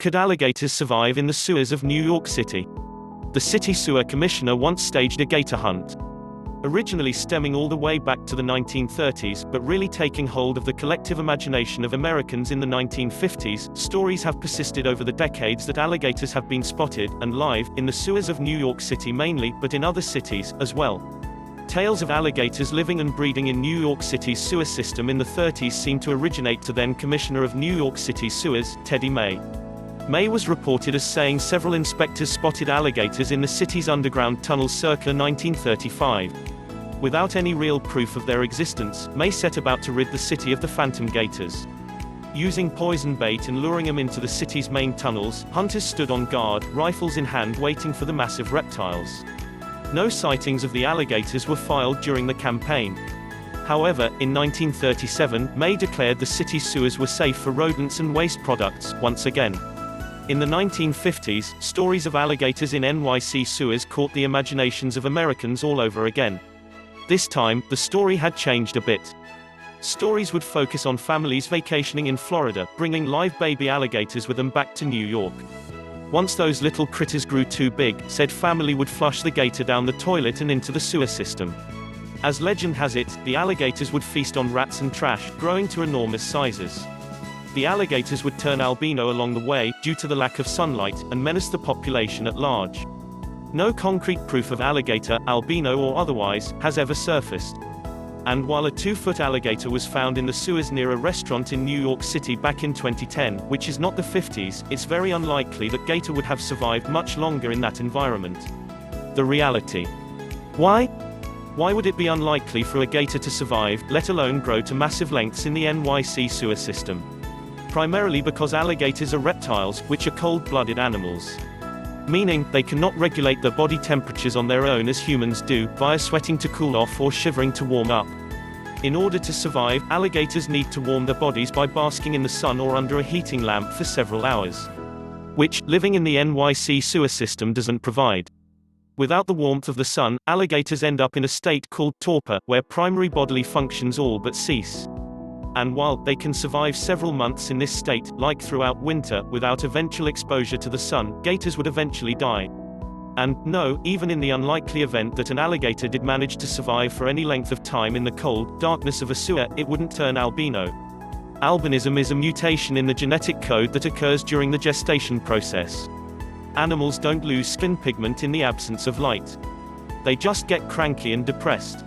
Could alligators survive in the sewers of New York City? The city sewer commissioner once staged a gator hunt. Originally stemming all the way back to the 1930s, but really taking hold of the collective imagination of Americans in the 1950s, stories have persisted over the decades that alligators have been spotted, and live, in the sewers of New York City mainly, but in other cities, as well. Tales of alligators living and breeding in New York City's sewer system in the 30s seem to originate to then Commissioner of New York City Sewers, Teddy May. May was reported as saying several inspectors spotted alligators in the city's underground tunnels circa 1935. Without any real proof of their existence, May set about to rid the city of the phantom gators. Using poison bait and luring them into the city's main tunnels, hunters stood on guard, rifles in hand waiting for the massive reptiles. No sightings of the alligators were filed during the campaign. However, in 1937, May declared the city's sewers were safe for rodents and waste products, once again. In the 1950s, stories of alligators in NYC sewers caught the imaginations of Americans all over again. This time, the story had changed a bit. Stories would focus on families vacationing in Florida, bringing live baby alligators with them back to New York. Once those little critters grew too big, said family would flush the gator down the toilet and into the sewer system. As legend has it, the alligators would feast on rats and trash, growing to enormous sizes. The alligators would turn albino along the way, due to the lack of sunlight, and menace the population at large. No concrete proof of alligator, albino or otherwise, has ever surfaced. And while a 2-foot alligator was found in the sewers near a restaurant in New York City back in 2010, which is not the 50s, it's very unlikely that gator would have survived much longer in that environment. The reality. Why? Why would it be unlikely for a gator to survive, let alone grow to massive lengths in the NYC sewer system? Primarily because alligators are reptiles, which are cold-blooded animals. Meaning, they cannot regulate their body temperatures on their own as humans do, via sweating to cool off or shivering to warm up. In order to survive, alligators need to warm their bodies by basking in the sun or under a heating lamp for several hours. Which, living in the NYC sewer system doesn't provide. Without the warmth of the sun, alligators end up in a state called torpor, where primary bodily functions all but cease. And while they can survive several months in this state, like throughout winter, without eventual exposure to the sun, gators would eventually die. And, no, even in the unlikely event that an alligator did manage to survive for any length of time in the cold, darkness of a sewer, it wouldn't turn albino. Albinism is a mutation in the genetic code that occurs during the gestation process. Animals don't lose skin pigment in the absence of light. They just get cranky and depressed.